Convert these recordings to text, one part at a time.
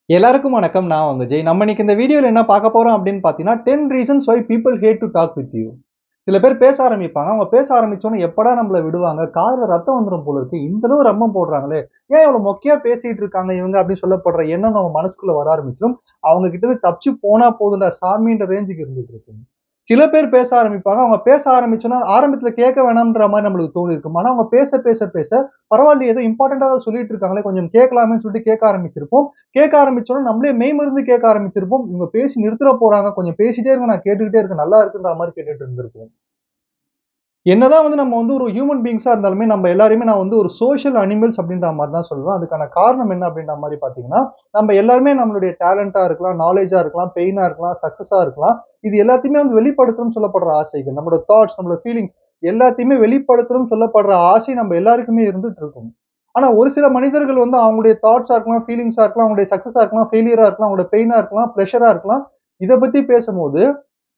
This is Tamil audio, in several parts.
எல்லாருக்கும் வணக்கம். நான் உங்க ஜெய். நம்ம இன்னைக்கு இந்த வீடியோல என்ன பார்க்க போறோம் அப்படின்னு பார்த்தீங்கன்னா, 10 reasons why people hate to talk with you. சில பேர் பேச ஆரம்பிப்பாங்க. அவங்க பேச ஆரம்பிச்சோனே எப்படா நம்மள விடுவாங்க? காதுல ரத்தம் வந்துரும் போல இருக்கு. இந்த அளவு ரம்மம் போடுறாங்களே! ஏன் இவ்வளவு மொக்கையா பேசிட்டு இருக்காங்க இவங்க அப்படின்னு சொல்லப்படுற எண்ணம் நம்ம மனசுக்குள்ள வர ஆரம்பிச்சுரும். அவங்க கிட்ட இருந்து தப்பிச்சு போனா போதும்டா சாமின்ற ரேஞ்சுக்கு இருந்துட்டு இருக்கும். சில பேர் பேச ஆரம்பிப்பாங்க. அவங்க பேச ஆரம்பிச்சோன்னா, ஆரம்பத்துல கேட்க வேணாம்ன்ற மாரி நம்மளுக்கு தோணியிருக்கும். ஆனா அவங்க பேச பரவாயில்லையே ஏதோ இம்பார்ட்டன்ட்டா சொல்லிட்டு இருக்காங்களே, கொஞ்சம் கேட்கலாமேன்னு சொல்லிட்டு கேட்க ஆரம்பிச்சிருப்போம். கேட்க ஆரம்பிச்சோனே நம்மளே மெய்மறந்து கேட்க ஆரம்பிச்சிருப்போம். இவங்க பேசி நிறுத்தற போறாங்க. கொஞ்சம் பேசிட்டே இருங்க. நான் கேட்டுக்கிட்டே இருக்கேன். நல்லா இருக்குன்ற மாரி கேட்டுட்டு இருந்திருப்போம். என்னதான் நம்ம ஒரு ஹியூமன் பீயிங்ஸா இருந்தாலுமே, நம்ம எல்லாரையுமே நான் ஒரு சோசியல் அனிமல்ஸ் அப்படின்ற மாரி தான் சொல்லுவேன். அதுக்கான காரணம் என்ன அப்படின்ற மாரி பார்த்தீங்கன்னா, நம்ம எல்லாருமே நம்மளுடைய டேலண்ட்டா இருக்கலாம், நாலேட்ஜா இருக்கலாம், பெயினா இருக்கலாம், சக்சஸா இருக்கலாம். இது எல்லாத்தையுமே வெளிப்படுத்தணும்னு சொல்லப்படுற ஆசைகள். நம்மளோட தாட்ஸ், நம்மளோட ஃபீலிங்ஸ் எல்லாத்தையுமே வெளிப்படுத்தணும்னு சொல்லப்படுற ஆசை நம்ம எல்லாருக்குமே இருந்துட்டு இருக்கும். ஆனா ஒரு சில மனிதர்கள் அவங்களுடைய தாட்ஸா இருக்கலாம், ஃபீலிங்ஸா இருக்கலாம், அவங்களுடைய சக்சஸா இருக்கலாம், ஃபெயிலியரா இருக்கலாம், அவங்களோட பெயினா இருக்கலாம், ப்ரெஷரா இருக்கலாம். இத பத்தி பேசும்போது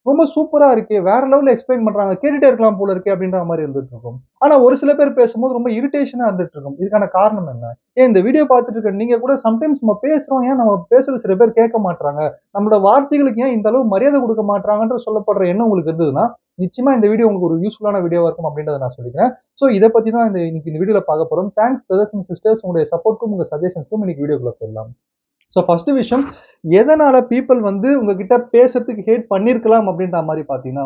ரொம்ப சூப்பரா இருக்கே! வேற லெவல்ல எக்ஸ்ப்ளைன் பண்றாங்க. கேட்டுட்டே இருக்கலாம் போல இருக்கே! அப்டின்ற மாரி இருந்துட்டு இருக்கும். ஆனா ஒரு சில பேர் பேசும்போது ரொம்ப இரிட்டேஷனா இருந்துட்டு இருக்கும். இதுக்கான காரணம் என்ன? ஏன் இந்த வீடியோ பார்த்துட்டு இருக்க நீங்க கூட சம்டைம்ஸ் நம்ம பேசுறோம். ஏன் நம்ம பேசுறது சில பேர் கேட்க மாட்றாங்க? நம்மளோட வார்த்தைகளுக்கு ஏன் இந்த அளவு மரியாதை குடுக்க மாட்றாங்கன்ற சொல்லப்படுற எண்ணம் உங்களுக்கு இருந்ததுன்னா, நிச்சயமா இந்த வீடியோ உங்களுக்கு ஒரு யூஸ்ஃபுல்லான வீடியோவா இருக்கும் அப்டின்றத நான் சொல்லிக்கிறேன். ஸோ இத பத்தி தான் இன்னைக்கு இந்த வீடியோல பார்க்க போறோம். தேங்க்ஸ் பிரதர்ஸ் அண்ட் சிஸ்டர்ஸ் உங்களுடைய சப்போர்ட்க்கும், உங்க சஜஷன்ஸ்க்கும் இன்னைக்கு வீடியோக்குள்ள போயிடலாம். ஸோ ஃபர்ஸ்ட் விஷயம், எதனால பீப்பிள் உங்ககிட்ட பேசறதுக்கு ஹேட் பண்ணியிருக்கலாம் அப்படின்ற மாரி பார்த்தீங்கன்னா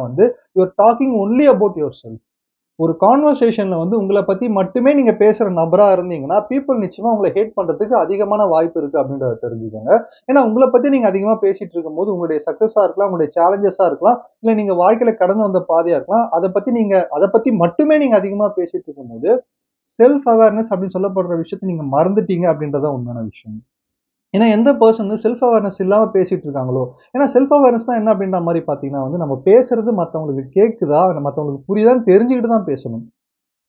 you are talking only about your self. ஒரு கான்வர்சேஷன்ல உங்கள பத்தி மட்டுமே நீங்க பேசுற நபரா இருந்தீங்கன்னா, பீப்பிள் நிச்சயமா உங்கள ஹேட் பண்றதுக்கு அதிகமான வாய்ப்பு இருக்கு அப்படின்றத தெரிஞ்சுக்கங்க. ஏன்னா உங்கள பத்தி நீங்க அதிகமா பேசிட்டு இருக்கும்போது, உங்களுடைய சக்சஸா இருக்கலாம், உங்களுடைய சேலஞ்சஸா இருக்கலாம், இல்ல நீங்க வாழ்க்கையில கடந்து வந்த பாதையா இருக்கலாம். அத பத்தி மட்டுமே நீங்க அதிகமா பேசிட்டு இருக்கும்போது, செல்ஃப் அவேர்னஸ் அப்படின்னு சொல்லப்படுற விஷயத்த நீங்க மறந்துட்டீங்க அப்படின்றது தான் உண்மையான விஷயம். ஏன்னா எந்த பெர்சன் செல்ஃப் அவேர்னஸ் இல்லாம பேசிட்டு இருக்காங்களோ, ஏன்னா செல்ஃப் அவேர்னஸ்னா என்ன அப்படின்ற மாரி பார்த்தீங்கன்னா நம்ம பேசுறது மத்தவங்களுக்கு கேட்குதா, மத்தவங்களுக்கு புரியுதான்னு தெரிஞ்சுக்கிட்டு தான் பேசணும்.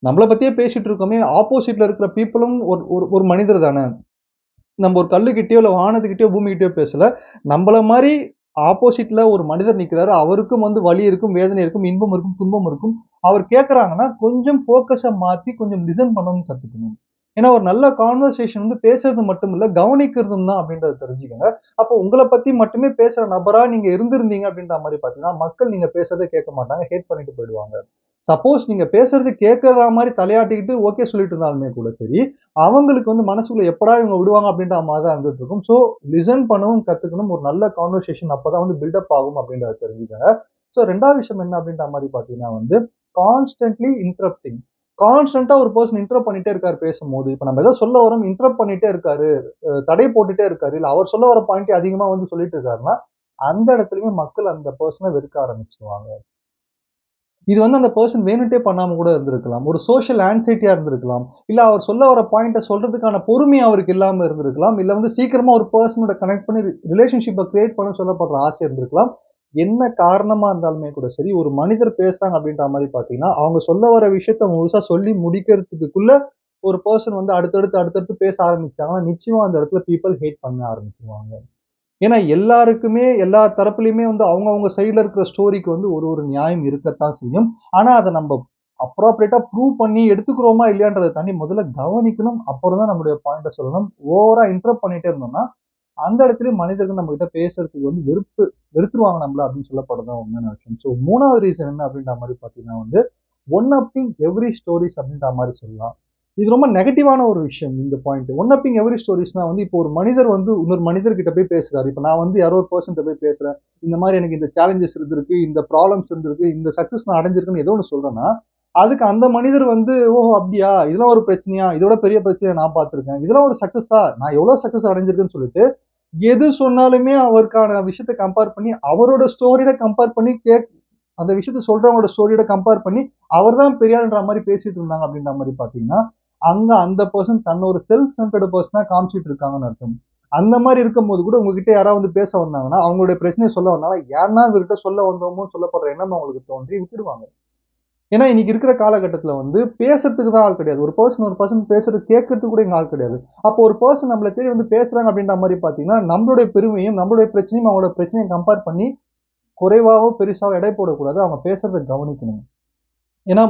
நம்மள பத்தியே பேசிட்டு இருக்கோமே, ஆப்போசிட்ல இருக்கிற பீப்பிளும் ஒரு ஒரு ஒரு மனிதர் தானே. நம்ம ஒரு கல்லுக்கிட்டயோ, இல்ல வானத்துக்கிட்டயோ, பூமிக்கிட்டயோ பேசல. நம்மள மாரி ஆப்போசிட்ல ஒரு மனிதர் நிக்கிறாரு. அவருக்கும் வலி இருக்கும், வேதனை இருக்கும், இன்பம் இருக்கும், துன்பம் இருக்கும். அவர் கேட்கறாங்கன்னா, கொஞ்சம் ஃபோக்கஸ மாத்தி கொஞ்சம் லிசன் பண்ணணும்னு கத்துக்கணும். ஏன்னா, ஒரு நல்ல கான்வர்சேஷன் பேசுறது மட்டும் இல்ல, கவனிக்கிறதும் தான் அப்படின்றத தெரிஞ்சுக்கங்க. அப்போ உங்கள பத்தி மட்டுமே பேசுற நபரா நீங்க இருந்திருந்தீங்க அப்படின்ற மாரி பார்த்தீங்கன்னா, மக்கள் நீங்க பேசுறத கேட்க மாட்டாங்க. ஹேட் பண்ணிட்டு போயிடுவாங்க. சப்போஸ் நீங்க பேசுறது கேட்கறா மாரி தலையாட்டிக்கிட்டு ஓகே சொல்லிட்டு இருந்தாலுமே கூட சரி, அவங்களுக்கு மனசுக்குள்ள எப்படா இவங்க விடுவாங்க அப்படின்ற மாரி தான் இருந்துட்டு இருக்கும். ஸோ லிசன் பண்ணவும் கத்துக்கணும். ஒரு நல்ல கான்வர்சேஷன் அப்பதான் பில்டப் ஆகும் அப்படின்றத தெரிஞ்சுக்கங்க. ஸோ 2வது விஷயம் என்ன அப்படின்ற மாரி பார்த்தீங்கன்னா கான்ஸ்டன்ட்லி இன்டரப்டிங். கான்ஸ்டன்ட்டா ஒரு பெர்சன் இன்டரப்ட் பண்ணிட்டே இருக்காரு பேசும்போது. இப்ப நம்ம ஏதோ சொல்ல வரோம் இன்டரப்ட் பண்ணிட்டே இருக்காரு. தடை போட்டுட்டே இருக்காரு. இல்ல அவர் சொல்ல வர பாயிண்ட் அதிகமா சொல்லிட்டு இருக்காருன்னா, அந்த இடத்துலயுமே மக்கள் அந்த பெர்சன வெறுக்க ஆரம்பிச்சுருவாங்க. இது அந்த பெர்சன் வேணுன்ட்டே பண்ணாம கூட இருந்திருக்கலாம். ஒரு சோசியல் ஆங்சைட்டியா இருந்திருக்கலாம். இல்ல அவர் சொல்ல வர பாயிண்ட்ட சொல்றதுக்கான பொறுமை அவருக்கு இல்லாம இருந்திருக்கலாம். இல்ல சீக்கிரமா ஒரு பெர்சனோட கனெக்ட் பண்ணி ரிலேஷன்ஷிப்ப கிரியேட் பண்ண சொல்லப்படுற ஆசை இருந்திருக்கலாம். என்ன காரணமா இருந்தாலுமே கூட சரி, ஒரு மனிதர் பேசுறாங்க அப்படின்ற மாரி பார்த்தீங்கன்னா, அவங்க சொல்ல வர விஷயத்த முழுசா சொல்லி முடிக்கிறதுக்குள்ள ஒரு பெர்சன் அடுத்தடுத்து பேச ஆரம்பிச்சாங்கன்னா, நிச்சயமா அந்த இடத்துல பீப்பிள் ஹேட் பண்ண ஆரம்பிச்சுருவாங்க. ஏன்னா எல்லாருக்குமே எல்லா தரப்புலயுமே அவங்கவங்க சைடுல இருக்கிற ஸ்டோரிக்கு ஒரு ஒரு நியாயம் இருக்கத்தான் செய்யும். ஆனா அத நம்ப அப்ராப்ரியேட்டா ப்ரூவ் பண்ணி எடுத்துக்கிறோமா இல்லையான்றத தாண்டி முதல்ல கவனிக்கணும். அப்புறம் தான் நம்முடைய பாயிண்ட்ட சொல்லணும். ஓவரா இன்டரப்ட் பண்ணிட்டே இருந்தோம்னா, அந்த இடத்துலயும் மனிதர்கள் நம்மகிட்ட பேசுறதுக்கு வெறுத்துருவாங்க நம்மள அப்படின்னு சொல்லப்படுறது தான் உண்மையான விஷயம். ஸோ 3வது ரீசன் என்ன அப்படின்ற மாரி பார்த்தீங்கன்னா ஒன் அப்பிங் எவ்ரி ஸ்டோரீஸ் அப்படின்ற மாரி சொல்லலாம். இது ரொம்ப நெகட்டிவான ஒரு விஷயம் இந்த பாயிண்ட். ஒன் அப்பிங் எவ்ரி ஸ்டோரீஸ்னா இப்போ ஒரு மனிதர் இன்னொரு மனிதர்கிட்ட போய் பேசுறாரு. இப்ப நான் யாரோ ஒரு பெர்சன்ட்ட போய் பேசுறேன். இந்த மாரி எனக்கு இந்த சேலஞ்சஸ் இருந்திருக்கு, இந்த ப்ராப்ளம்ஸ் இருந்திருக்கு, இந்த சக்சஸ் நான் அடைஞ்சிருக்கேன்னு ஏதோ ஒண்ணு சொல்றேன்னா, அதுக்கு அந்த மனிதர் ஓஹோ! அப்படியா? இதெல்லாம் ஒரு பிரச்சனையா? இதோட பெரிய பிரச்சனைய நான் பார்த்துருக்கேன். இதெல்லாம் ஒரு சக்சஸா? நான் எவ்வளோ சக்சஸ் அடைஞ்சிருக்கேன்னு சொல்லிட்டு, எது சொன்னாலுமே அவருக்கான விஷயத்த கம்பேர் பண்ணி, அவரோட ஸ்டோரியோட கம்பேர் பண்ணி அந்த விஷயத்த சொல்றவங்களோட ஸ்டோரியோட கம்பேர் பண்ணி, அவர் தான் பெரிய ஆளுன்ற மாரி பேசிட்டு இருந்தாங்க அப்படின்ற மாரி பார்த்தீங்கன்னா, அங்க அந்த பெர்சன் தன்ன ஒரு செல்ஃப் சென்டர்டு பெர்சனா காமிச்சிட்டு இருக்காங்கன்னு அர்த்தம். அந்த மாரி இருக்கும்போது கூட உங்ககிட்ட யாராவது பேச வந்தாங்கன்னா, அவங்களுடைய பிரச்சனைய சொல்ல வந்தாங்கன்னா, ஏன்னா இவர்கிட்ட சொல்ல வந்தோமோன்னு சொல்லப்படுற எண்ணம் அவங்களுக்கு தோன்றி விட்டுடுவாங்க. ஏன்னா இன்னைக்கு இருக்கிற காலகட்டத்தில பேசுறதுக்கு தான் ஆள் கிடையாது. ஒரு பெர்சன் பேசுறது கேட்கறதுக்கு கூட இங்க ஆள் கிடையாது. அப்போ ஒரு பெர்சன் நம்மள தேடி பேசுறாங்க அப்படின்ற மாரி பார்த்தீங்கன்னா, நம்மளுடைய பெருமையும், நம்மளுடைய பிரச்சனையும் அவங்களோட பிரச்சனைய கம்பேர் பண்ணி குறைவாவோ, பெருசாவோ எடை போடக்கூடாது. அவங்க பேசுறத கவனிக்கணும். ஏன்னா,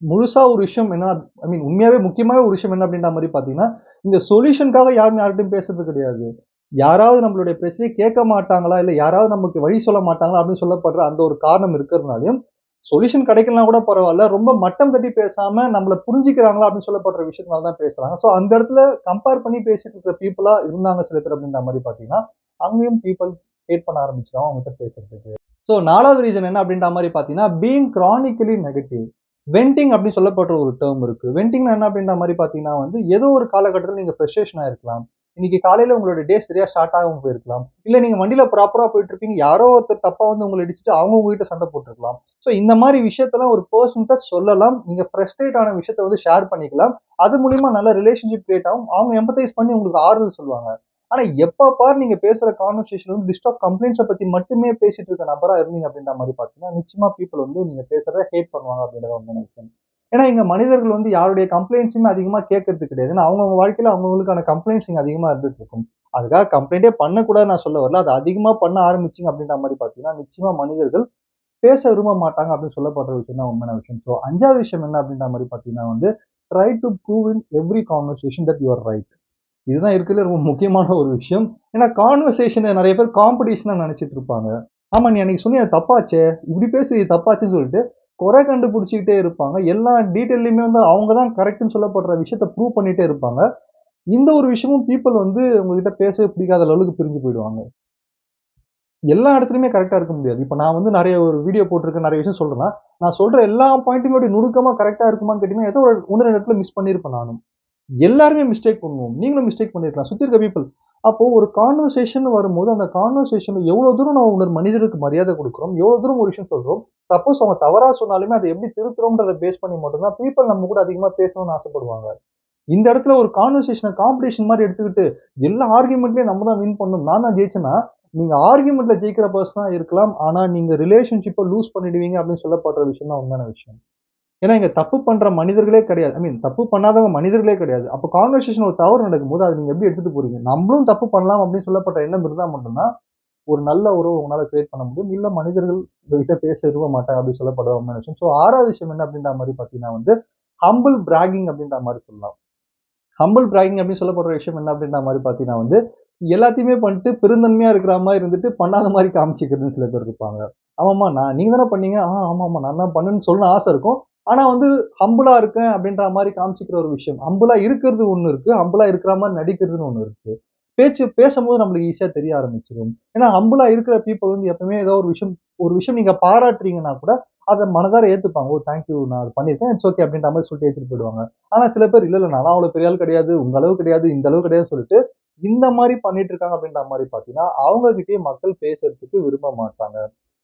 முழுசா ஒரு விஷயம் என்ன ஐ மீன் உண்மையாவே முக்கியமான ஒரு விஷயம் என்ன அப்படின்ற மாரி பார்த்தீங்கன்னா, இந்த சொல்யூஷன்க்காக யாரும் யார்கிட்டயும் பேசுறது கிடையாது. யாராவது நம்மளுடைய பிரச்சனையை கேட்க மாட்டாங்களா, இல்ல யாராவது நமக்கு வழி சொல்ல மாட்டாங்களா அப்படின்னு சொல்லப்படுற அந்த ஒரு காரணம் இருக்கிறதுனாலயும், சொல்யூஷன் கிடைக்கலனா கூட பரவால்ல. ரொம்ப மட்டம் தட்டி பேசாம நம்மள புரிஞ்சுக்கிறாங்களா அப்படின்னு சொல்லப்படுற விஷயத்தினால தான் பேசுறாங்க. ஸோ அந்த இடத்துல கம்பேர் பண்ணி பேசிட்டு இருக்கிற பீப்பிளா இருந்தாங்க சில பேர் அப்படின்ற மாரி பார்த்தீங்கன்னா, அங்கேயும் பீப்பிள் ஹேட் பண்ண ஆரம்பிச்சுருவாங்க அவங்ககிட்ட பேசுறதுக்கு. ஸோ 4வது ரீசன் என்ன அப்படின்ற மாரி பார்த்தீங்கன்னா, பீயிங் கிரானிக்கலி நெகட்டிவ். வென்டிங் அப்படின்னு சொல்லப்படுற ஒரு டெர்ம் இருக்கு. வென்டிங்னா என்ன அப்படின்ற மாரி பார்த்தீங்கன்னா வந்து, ஏதோ ஒரு காலகட்டத்தில நீங்க ஃப்ரஸ்ட்ரேஷன் ஆயிருக்கலாம். இன்னைக்கு காலையில உங்களோட டே சரியா ஸ்டார்ட் ஆகாம போயிருக்கலாம். இல்ல நீங்க வண்டியில ப்ராப்பரா போயிட்டு இருப்பீங்க. யாரோ ஒருத்தர் தப்பா வந்து உங்கள இடிச்சுட்டு அவங்க உங்ககிட்ட சண்டை போட்டுருக்கலாம். ஸோ இந்த மாரி விஷயத்தெல்லாம் ஒரு பெர்சன்ட்ட சொல்லலாம். நீங்க ஃப்ரஸ்ட்ரேட் ஆன விஷயத்த வந்து ஷேர் பண்ணிக்கலாம். அது மூலியமா நல்ல ரிலேஷன்ஷிப் கிரியேட் ஆகும். அவங்க எம்பத்தைஸ் பண்ணி உங்களுக்கு ஆறுதல் சொல்லுவாங்க. ஆனா எப்ப பாரு நீங்க பேசுற கான்வர்சேஷன் வந்து லிஸ்ட் ஆஃப் கம்ப்ளைண்ட்ஸ பத்தி மட்டுமே பேசிட்டு இருக்க நபரா இருந்தீங்க அப்படின்ற மாரி பார்த்தீங்கன்னா, நிச்சயமா பீப்பிள் வந்து நீங்க பேசுறத ஹேட் பண்ணுவாங்க அப்படின்றத வந்து நினைக்கிறேன். ஏன்னா இங்க மனிதர்கள் வந்து யாருடைய கம்ப்ளைண்ட்ஸுமே அதிகமா கேட்கறது கிடையாது. ஏன்னா அவங்கவங்க வாழ்க்கையில அவங்கவங்களுக்கான கம்ப்ளைண்ட்ஸ் இங்க அதிகமா இருந்துட்டு இருக்கும். அதுக்காக கம்ப்ளைண்டே பண்ணக்கூடாதுன்னு நான் சொல்ல வரல. அது அதிகமா பண்ண ஆரம்பிச்சீங்க அப்படின்ற மாரி பார்த்தீங்கன்னா, நிச்சயமா மனிதர்கள் பேச விரும்ப மாட்டாங்க அப்படின்னு சொல்லப்படுற விஷயம் தான் உண்மையான விஷயம். ஸோ 5வது விஷயம் என்ன அப்படின்ற மாரி பார்த்தீங்கன்னா வந்து, try to prove in every conversation that you are right. இதுதான் இருக்கிறதுல ரொம்ப முக்கியமான ஒரு விஷயம். ஏன்னா கான்வர்சேஷன நெறைய பேர் காம்படிஷனா நெனச்சுட்டு இருப்பாங்க. ஆமா நீ அன்னைக்கு சொன்னியே அது தப்பாச்சே, இப்படி பேசு இது தப்பாச்சுன்னு சொல்லிட்டு, குறை கண்டுபிடிச்சுக்கிட்டே இருப்பாங்க. எல்லா டீட்டெயில்லயுமே வந்து அவங்க தான் கரெக்ட்ன்னு சொல்லப்படுற விஷயத்த ப்ரூவ் பண்ணிட்டே இருப்பாங்க. இந்த ஒரு விஷயமும் பீப்பிள் வந்து உங்ககிட்ட பேசவே பிடிக்காத லெவலுக்கு பிரிஞ்சு போயிடுவாங்க. எல்லா இடத்துலயுமே கரெக்ட்டா இருக்க முடியாது. இப்ப நான் வந்து நெறைய ஒரு வீடியோ போட்டிருக்கேன், நெறைய விஷயம் சொல்றேன்னா, நான் சொல்ற எல்லா பாயிண்ட்டுமே அப்படியே நுணுக்கமா கரெக்ட்டா இருக்குமான்னு கேட்டீங்கன்னா, ஏதோ ஒரு 1, 2 இடத்துல மிஸ் பண்ணியிருப்பேன் நானும். எல்லாருமே மிஸ்டேக் பண்ணுவோம். நீங்களும் மிஸ்டேக் பண்ணியிருக்கலாம். சுத்தி இருக்க பீப்பிள். அப்போ ஒரு கான்வர்சேஷன் வரும்போது, அந்த கான்வர்சேஷன்ல எவ்வளோ தூரம் நம்ம இன்னொரு மனிதருக்கு மரியாதை குடுக்குறோம், எவ்வளோ தூரம் ஒரு விஷயம் சொல்றோம். சப்போஸ் அவங்க தவறா சொன்னாலுமே அத எப்படி திருத்துறோம்ன்றத பேஸ் பண்ணி மட்டும் தான் பீப்பிள் நம்ம கூட அதிகமா பேசணும்னு ஆசைப்படுவாங்க. இந்த இடத்துல ஒரு கான்வர்சேஷன காம்படிஷன் மாரி எடுத்துக்கிட்டு, எல்லா ஆர்குமெண்ட்லயும் நம்ம தான் வின் பண்ணணும். நான் தான் ஜெயிச்சேன்னா, நீங்க ஆர்குமெண்ட்ல ஜெயிக்கிற பெர்சனா இருக்கலாம். ஆனா நீங்க ரிலேஷன்ஷிப்ப லூஸ் பண்ணிடுவீங்க அப்படின்னு சொல்லப்படுற விஷயம் தான் உண்மையான விஷயம். ஏன்னா, இங்க தப்பு பண்ற மனிதர்களே கிடையாது. ஐ மீன் தப்பு பண்ணாதவங்க மனிதர்களே கிடையாது. அப்ப கான்வர்சேஷன் ஒரு தவறு நடக்கும்போது, அத நீங்க எப்படி எடுத்துட்டு போறீங்க? நம்மளும் தப்பு பண்ணலாம் அப்படின்னு சொல்லப்பட்ட எண்ணம் இருந்தா மட்டும் தான், ஒரு நல்ல உறவு உங்களால கிரியேட் பண்ண முடியும். இல்ல மனிதர்கள் உங்ககிட்ட பேச விரும்ப மாட்டாங்க அப்படின்னு சொல்லப்படுற உண்மையான விஷயம். ஸோ 6வது விஷயம் என்ன அப்படின்ற மாரி பார்த்தீங்கன்னா வந்து, ஹம்பிள் பிராகிங் அப்படின்ற மாரி சொல்லலாம். ஹம்பிள் பிராகிங் அப்படின்னு சொல்லப்படுற விஷயம் என்ன அப்படின்ற மாரி பார்த்தீங்கன்னா வந்து, எல்லாத்தையுமே பண்ணிட்டு பெருந்தன்மையா இருக்கிற மாரி இருந்துட்டு, பண்ணாத மாரி காமிச்சுக்கிறதுன்னு சில பேர் இருப்பாங்க. ஆமாமா நீங்க தானே பண்ணீங்க. ஆமாமா நான் தான் பண்ணேன்னு சொல்லணும்னு ஆசை இருக்கும். ஆனா வந்து ஹம்பிளா இருக்கேன் அப்படின்ற மாரி காமிச்சுக்கிற ஒரு விஷயம். ஹம்பிளா இருக்கிறது ஒண்ணு இருக்கு. ஹம்பிளா இருக்கிற மாரி நடிக்கிறதுன்னு ஒண்ணு இருக்கு. பேசும்போது நம்மளுக்கு ஈஸியா தெரிய ஆரம்பிச்சுரும். ஏன்னா ஹம்பிளா இருக்கிற பீப்பிள் வந்து எப்பவுமே ஏதோ ஒரு விஷயம் நீங்க பாராட்டுறீங்கன்னா கூட, அத மனதார ஏத்துப்பாங்க. ஓ! தேங்க் யூ நான் அத பண்ணியிருக்கேன். இட்ஸ் ஓகே அப்படின்ற மாரி சொல்லிட்டு ஏத்துட்டு போயிடுவாங்க. ஆனா சில பேர் இல்ல நான்லாம் அவ்வளோ பெரிய ஆள் கிடையாது. உங்க அளவு கிடையாது, இந்த அளவு கிடையாதுன்னு சொல்லிட்டு, இந்த மாரி பண்ணிட்டு இருக்காங்க அப்படின்ற மாரி பார்த்தீங்கன்னா, அவங்க கிட்டயே மக்கள் பேசுறதுக்கு விரும்ப மாட்டாங்க.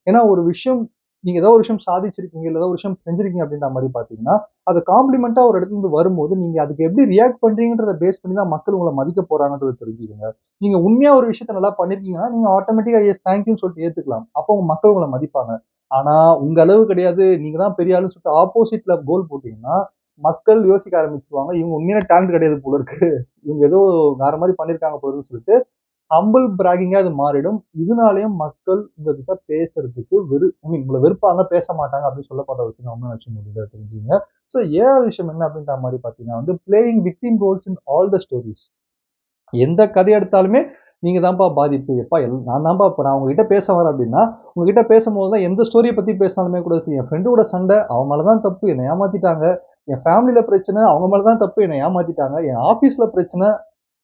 ஏன்னா ஒரு விஷயம் நீங்க ஏதோ ஒரு விஷயம் சாதிச்சிருக்கீங்க, இல்ல ஏதோ ஒரு விஷயம் செஞ்சிருக்கீங்க அப்படின்ற மாரி பார்த்தீங்கன்னா, அது காம்ப்ளிமென்ட்டா ஒரு இடத்துல இருந்து வரும்போது, நீங்க அதுக்கு எப்படி ரியாக்ட் பண்றீங்கன்றத பேஸ் பண்ணி தான் மக்கள் உங்கள மதிக்க போறாங்கன்றத தெரிஞ்சுக்கங்க. நீங்க உண்மையா ஒரு விஷயத்த நல்லா பண்ணியிருக்கீங்கன்னா, நீங்க ஆட்டோமேட்டிக்கா எஸ் தேங்க் யூன்னு சொல்லிட்டு ஏத்துக்கலாம். அப்போ உங்க மக்கள் உங்கள மதிப்பாங்க. ஆனா, உங்க அளவு கிடையாது, நீங்க தான் பெரிய ஆளுன்னு சொல்லிட்டு ஆப்போசிட்ல கோல் போட்டீங்கன்னா, மக்கள் யோசிக்க ஆரம்பிச்சுருவாங்க. இவங்க உண்மையான டேலண்ட் கிடையாது போல இருக்கு. இவங்க ஏதோ வேற மாரி பண்ணியிருக்காங்க போல இருக்குன்னு சொல்லிட்டு, ஹம்பிள் பிராகிங்கா அது மாறிடும். இதனாலயும் மக்கள் உங்ககிட்ட பேசுறதுக்கு ஐ மீன் உங்கள வெறுப்பாங்க, பேச மாட்டாங்க அப்படின்னு சொல்லப்படுற விஷயம் உண்மையான விஷயம் முடிஞ்சா தெரிஞ்சுங்க. ஸோ 7வது விஷயம் என்ன அப்படின்ற மாரி பார்த்தீங்கன்னா வந்து, playing victim roles in all the stories. எந்த கதை எடுத்தாலுமே நீங்க தான்ப்பா பாதிப்பு. எப்பா நான் தான்ப்பா இப்ப நான் உங்ககிட்ட பேச வரேன் அப்டின்னா, உங்ககிட்ட பேசும்போது தான் எந்த ஸ்டோரிய பத்தி பேசினாலுமே கூட சரி, என் ஃப்ரெண்ட் கூட சண்டை, அவன் மேல தான் தப்பு, என்ன ஏமாத்திட்டாங்க. என் ஃபேமிலில பிரச்சனை, அவங்க மேல தான் தப்பு, என்ன ஏமாத்திட்டாங்க. என் ஆஃபீஸ்ல பிரச்சனை,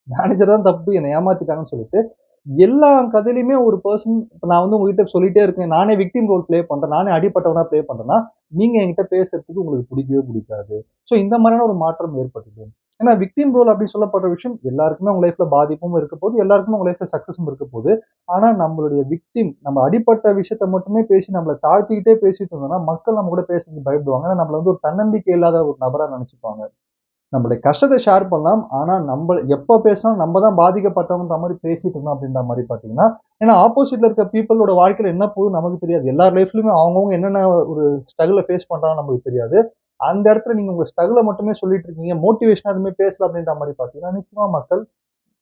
மேனேஜர் தான் தப்பு, என்ன ஏமாத்திட்டாங்கன்னு சொல்லிட்டு, எல்லா கதையிலயுமே ஒரு பெர்சன் இப்ப நான் வந்து உங்ககிட்ட சொல்லிட்டே இருக்கேன். நானே விக்டிம் ரோல் ப்ளே பண்றேன். நானே அடிபட்டவனா ப்ளே பண்றேன்னா, நீங்க என்கிட்ட பேசுறதுக்கு உங்களுக்கு பிடிக்கவே பிடிக்காது. ஸோ இந்த மாரியான ஒரு மாற்றம் ஏற்பட்டுது. ஏன்னா விக்டிம் ரோல் அப்டி சொல்லப்படுற விஷயம் எல்லாருக்குமே உங்க லைஃப்ல பாதிப்பும் இருக்க போது, எல்லாருக்குமே உங்க லைஃப்ல சக்சஸும் இருக்க போது. ஆனா நம்மளுடைய நம்ம அடிப்பட்ட விஷயத்த மட்டுமே பேசி நம்மள தாழ்த்திக்கிட்டே பேசிட்டு இருந்தோம்னா, மக்கள் நம்ம கூட பேசுறதுக்கு பயப்படுவாங்க. ஏன்னா நம்மள வந்து ஒரு தன்னம்பிக்கை இல்லாத ஒரு நபரா நெனச்சுப்பாங்க. நம்மளுடைய கஷ்டத்த ஷேர் பண்ணலாம். ஆனா, எப்ப பேசினாலும் நம்ம தான் பாதிக்கப்பட்டவங்கன்ற மாரி பேசிட்டு இருந்தோம் அப்படின்ற மாரி பார்த்தீங்கன்னா, ஏன்னா ஆப்போசிட்ல இருக்க பீப்பிளோட வாழ்க்கையில என்ன போகுதுன்னு நமக்கு தெரியாது. எல்லார் லைஃப்லயுமே அவங்கவங்க என்னென்ன ஒரு ஸ்ட்ரகுல ஃபேஸ் பண்றாங்கன்னு நமக்கு தெரியாது. அந்த இடத்துல நீங்க உங்க ஸ்ட்ரகுல மட்டுமே சொல்லிட்டு இருக்கீங்க. மோட்டிவேஷனா எதுவுமே பேசல அப்படின்ற மாரி பார்த்தீங்கன்னா, நிச்சயமா மக்கள்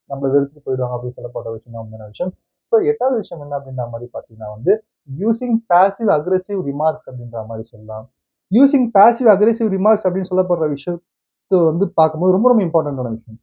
நம்மள வெறுத்துட்டு போயிடுவாங்க அப்படின்னு சொல்லப்படுற விஷயம் தான் உண்மையான விஷயம். ஸோ 8வது விஷயம் என்ன அப்படின்ற மாரி பார்த்தீங்கன்னா வந்து, யூசிங் பாசிவ் அக்ரெசிவ் ரிமார்க்ஸ் அப்படின்ற மாரி சொல்லலாம். யூசிங் பாசிவ் அக்ரெசிவ் ரிமார்க்ஸ் அப்படின்னு சொல்லப்படுற விஷயம் வந்து பார்க்கும்போது ரொம்ப ரொம்ப இம்பார்ட்டன்டான விஷயம்.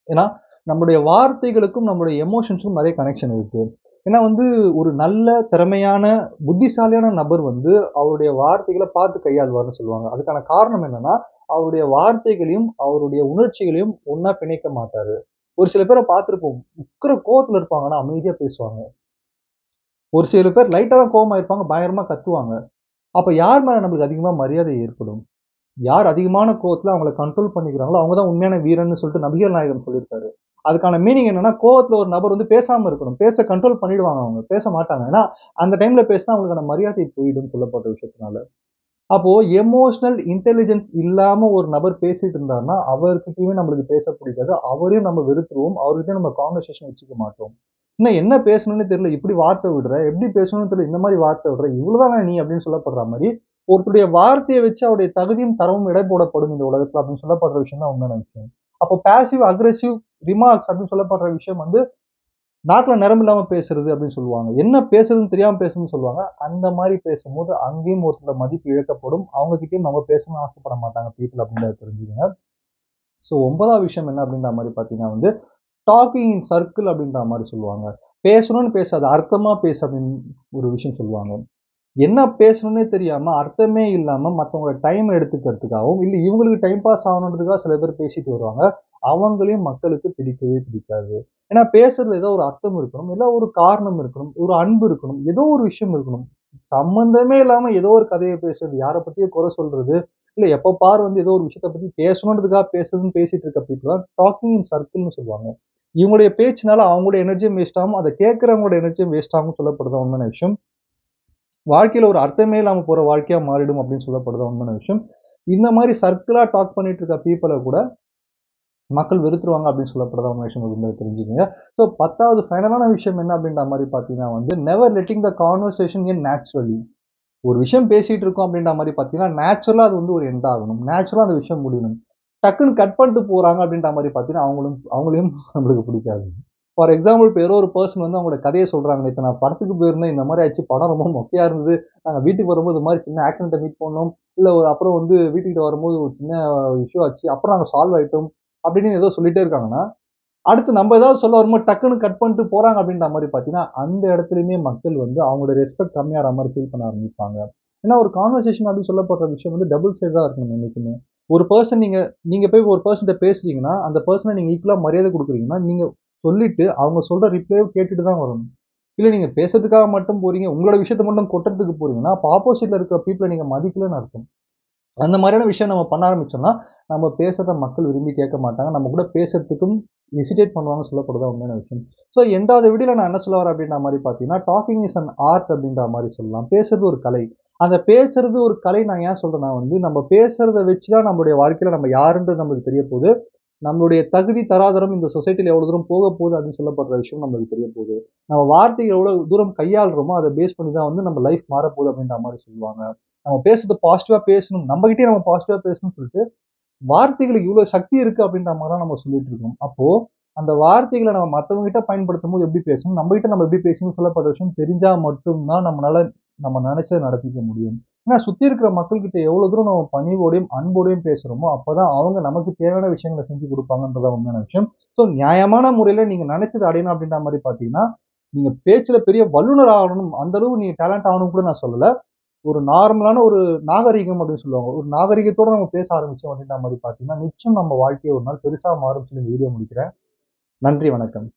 ஏன்னா, நம்முடைய வார்த்தைகளுக்கும், நம்முடைய எமோஷன்ஸ்க்கும் நெறைய கனெக்ஷன் இருக்கு. ஏன்னா வந்து ஒரு நல்ல திறமையான, புத்திசாலியான நபர் வந்து அவருடைய வார்த்தைகள பார்த்து கையாளுவார்ன்னு சொல்லுவாங்க. அதுக்கான காரணம் என்னன்னா, அவருடைய வார்த்தைகளையும், அவருடைய உணர்ச்சிகளையும் ஒண்ணா பிணைக்க மாட்டாரு. ஒரு சில பேர பார்த்திருப்போம். உக்கிர கோவத்துல இருப்பாங்க. ஆனா அமைதியா பேசுவாங்க. ஒரு சில பேர் லைட்டா தான் கோவமா இருப்பாங்க. பயங்கரமா கத்துவாங்க. அப்ப யார் மேல நம்மளுக்கு அதிகமா மரியாதை ஏற்படும்? யார் அதிகமான கோவத்துல அவங்கள கண்ட்ரோல் பண்ணிக்கிறாங்களோ, அவங்க தான் உண்மையான வீரன்னு சொல்லிட்டு நபிகள் நாயகம் சொல்லியிருக்காரு. அதுக்கான மீனிங் என்னன்னா, கோவத்துல ஒரு நபர் வந்து பேசாம இருக்கணும். பேச கண்ட்ரோல் பண்ணிடுவாங்க அவங்க. பேச மாட்டாங்க. ஏன்னா, அந்த டைம்ல பேசினா அவங்களுக்கான மரியாதை போயிடும்னு சொல்லப்பட்ட விஷயத்தினால. அப்போ எமோஷனல் இன்டெலிஜென்ஸ் இல்லாம ஒரு நபர் பேசிட்டு இருந்தாருன்னா, அவர்கிட்டயுமே நம்மளுக்கு பேச பிடிக்காது. அவரையும் நம்ம வெறுத்துருவோம். அவர்கிட்டயும் நம்ம கான்வர்சேஷன் வச்சுக்க மாட்டோம். என்ன பேசணும்னே தெரியல. இப்படி வார்த்தை விடுற? எப்படி பேசணும்னு தெரியல. இந்த மாரி வார்த்தை விடுற? இவ்வளவுதானா நீ? அப்படின்னு சொல்லப்படுற மாரி, ஒருத்தருடைய வார்த்தைய வச்சு அவருடைய தகுதியும், தரமும் எடை போடப்படும் இந்த உலகத்துல அப்படின்னு சொல்லப்படுற விஷயம் தான் உண்மையான விஷயம். அப்போ பாசிவ் அக்ரெசிவ் ரிமார்க்ஸ் அப்படின்னு சொல்லப்படுற விஷயம் வந்து நாக்குல நரம்பு இல்லாம பேசுறது அப்படின்னு சொல்லுவாங்க. என்ன பேசுறதுன்னு தெரியாம பேசணும்னு சொல்லுவாங்க. அந்த மாரி பேசும்போது அங்கேயும் ஒரு சில மதிப்பு இழக்கப்படும். அவங்க கிட்டயும் நம்ம பேசணும்னு ஆசைப்பட மாட்டாங்க பீப்பிள் அப்படின்றத தெரிஞ்சுக்கங்க. ஸோ 9வது விஷயம் என்ன அப்படின்ற மாரி பார்த்தீங்கன்னா வந்து, டாக்கிங் இன் சர்க்கிள் அப்படின்ற மாரி சொல்லுவாங்க. பேசணும்னு பேசாத, அர்த்தமா பேசு அப்படின்னு ஒரு விஷயம் சொல்லுவாங்க. என்ன பேசணும்னே தெரியாம, அர்த்தமே இல்லாம மத்தவங்க டைம் எடுத்துக்கிறதுக்காகவும், இல்ல இவங்களுக்கு டைம் பாஸ் ஆகணுன்றதுக்காக சில பேர் பேசிட்டு வருவாங்க. அவங்களையும் மக்களுக்கு பிடிக்கவே பிடிக்காது. ஏன்னா பேசுறதுல ஏதோ ஒரு அர்த்தம் இருக்கணும். ஏதோ ஒரு காரணம் இருக்கணும். ஒரு அன்பு இருக்கணும். ஏதோ ஒரு விஷயம் இருக்கணும். சம்மந்தமே இல்லாம ஏதோ ஒரு கதைய பேசுறது, யார பத்தியோ குறை சொல்றது, இல்ல எப்ப பாரு வந்து ஏதோ ஒரு விஷயத்த பத்தி பேசணுன்றதுக்காக பேசுறதுன்னு பேசிட்டு இருக்க பீப்பிள் தான் டாக்கிங் இன் சர்க்கிள்ன்னு சொல்லுவாங்க. இவங்களுடைய பேச்சுனால அவங்களுடைய எனர்ஜியும் வேஸ்ட் ஆகும். அத கேட்கிறவங்களோட எனர்ஜியும் வேஸ்ட் ஆகும்னு சொல்லப்படுது உண்மையான விஷயம். வாழ்க்கையில ஒரு அர்த்தமே இல்லாம போற வாழ்க்கையா மாறிடும் அப்படின்னு சொல்லப்படுது உண்மையான விஷயம். இந்த மாரி சர்க்கிளா டாக் பண்ணிட்டு இருக்க பீப்பிள கூட மக்கள் வெறுத்துருவாங்க அப்படின்னு சொல்லப்படுற உண்மை விஷயம் அப்படின்றத தெரிஞ்சுக்கங்க. ஸோ 10வது ஃபைனலான விஷயம் என்ன அப்படின்ற மாரி பார்த்தீங்கன்னா வந்து, never letting the conversation end naturally. ஒரு விஷயம் பேசிட்டு இருக்கோம் அப்படின்ற மாரி பார்த்தீங்கன்னா, நேச்சுரலா அது வந்து ஒரு எண்ட் ஆகணும். நேச்சுரலா அந்த விஷயம் முடியணும். டக்குன்னு கட் பண்ணிட்டு போறாங்க அப்படின்ற மாரி பார்த்தீங்கன்னா, அவங்களையும் நம்மளுக்கு பிடிக்காது. ஃபார் எக்ஸாம்பிள் இப்ப ஏதோ ஒரு பெர்சன் வந்து அவங்களோட கதைய சொல்றாங்க. நேத்து நான் படத்துக்கு போயிருந்தேன். இந்த மாரி ஆச்சு. படம் ரொம்ப மொக்கையா இருந்தது. நாங்க வீட்டுக்கு வரும்போது இது மாரி சின்ன ஆக்சிடென்ட்ட மீட் பண்ணோம். இல்ல ஒரு அப்புறம் வந்து வீட்டுக்கிட்ட வரும்போது ஒரு சின்ன இஷ்யூ ஆச்சு. அப்புறம் நாங்க சால்வ் ஆயிட்டோம். அப்படின்னு ஏதோ சொல்லிட்டே இருக்காங்கன்னா, அடுத்து நம்ம ஏதாவது சொல்ல வரும்போது டக்குன்னு கட் பண்ணிட்டு போறாங்க அப்படின்ற மாரி பார்த்தீங்கன்னா, அந்த இடத்துலயுமே மக்கள் வந்து அவங்களோட ரெஸ்பெக்ட் கம்மியாற மாரி ஃபீல் பண்ண ஆரம்பிப்பாங்க. ஏன்னா ஒரு கான்வர்சேஷன் அப்படின்னு சொல்லப்படுற விஷயம் வந்து டபுள் சைடா இருக்கணும் என்னைக்குமே. ஒரு பெர்சன் நீங்க நீங்க போய் ஒரு பெர்சன்ட்ட பேசுறீங்கன்னா, அந்த பெர்சன நீங்க ஈக்குவலா மரியாதை குடுக்குறீங்கன்னா, நீங்க சொல்லிட்டு அவங்க சொல்ற ரிப்ளேயும் கேட்டுட்டு தான் வரணும். இல்ல நீங்க பேசுறதுக்காக மட்டும் போறீங்க, உங்களோட விஷயத்த மட்டும் கொட்டுறதுக்கு போறீங்கன்னா, அப்ப ஆப்போசிட்ல இருக்கிற பீப்பிள நீங்க மதிக்கலன்னு அர்த்தம். அந்த மாதிரியான விஷயம் நம்ம பண்ண ஆரம்பிச்சோம்னா, நம்ம பேசுறத மக்கள் விரும்பி கேட்க மாட்டாங்க. நம்ம கூட பேசுறதுக்கும் ஹெசிடேட் பண்ணுவாங்கன்னு சொல்லப்படுறது உண்மையான விஷயம். ஸோ 8வது வீடியோல நான் என்ன சொல்ல வரேன் அப்படின்ற மாரி பார்த்தீங்கன்னா, டாக்கிங் இஸ் அன் ஆர்ட் அப்படின்ற மாரி சொல்லலாம். பேசுறது ஒரு கலை. அந்த பேசுறது ஒரு கலை நான் ஏன் சொல்றேன்னா வந்து, நம்ம பேசுறத வச்சு தான் நம்மளுடைய வாழ்க்கையில நம்ம யாருன்றது நம்மளுக்கு தெரிய போகுது. நம்மளுடைய தகுதி தராதரம் இந்த சொசைட்டில எவ்வளவு தூரம் போக போகுது அப்படின்னு சொல்லப்படுற விஷயம் நம்மளுக்கு தெரிய போகுது. நம்ம வார்த்தைய எவ்வளவு தூரம் கையாளுறோமோ, அத பேஸ் பண்ணி தான் வந்து நம்ம லைஃப் மாறப்போகுது அப்படின்ற மாரி சொல்லுவாங்க. நம்ம பேசுறது பாசிட்டிவா பேசணும். நம்மகிட்டயே நம்ம பாசிட்டிவா பேசணும்னு சொல்லிட்டு, வார்த்தைகளுக்கு இவ்ளோ சக்தி இருக்கு அப்படின்ற மாரிலாம் நம்ம சொல்லிட்டு இருக்கோம். அப்போ அந்த வார்த்தைகள நம்ம மத்தவங்க கிட்ட பயன்படுத்தும்போது எப்படி பேசணும்? நம்மகிட்ட நம்ம எப்படி பேசணும்னு சொல்லப்படுற விஷயம் தெரிஞ்சா மட்டும் தான் நம்மனால நம்ம நெனைச்சத நடத்திக்க முடியும். ஏன்னா சுத்தி இருக்கிற மக்கள்கிட்ட எவ்வளவு தூரம் நம்ம பணிவோடையும், அன்போடையும் பேசுறோமோ, அப்பதான் அவங்க நமக்கு தேவையான விஷயங்கள செஞ்சு குடுப்பாங்கன்றது தான் உண்மையான விஷயம். ஸோ நியாயமான முறையில நீங்க நெனைச்சத அடையணும் அப்படின்ற மாரி பார்த்தீங்கன்னா, நீங்க பேச்சுல பெரிய வல்லுனர் ஆகணும். அந்த அளவு நீங்க டேலண்ட் ஆகணும்னு கூட நான் சொல்லல. ஒரு நார்மலான ஒரு நாகரீகம் அப்படின்னு சொல்லுவாங்க. ஒரு நாகரீகத்தோட நம்ம பேச ஆரம்பிச்சோம் அப்படின்ற மாரி பார்த்தீங்கன்னா, நிச்சயம் நம்ம வாழ்க்கை ஒரு நாள் பெருசா மாறும்னு சொல்லி இந்த வீடியோ முடிக்கிறேன். நன்றி, வணக்கம்.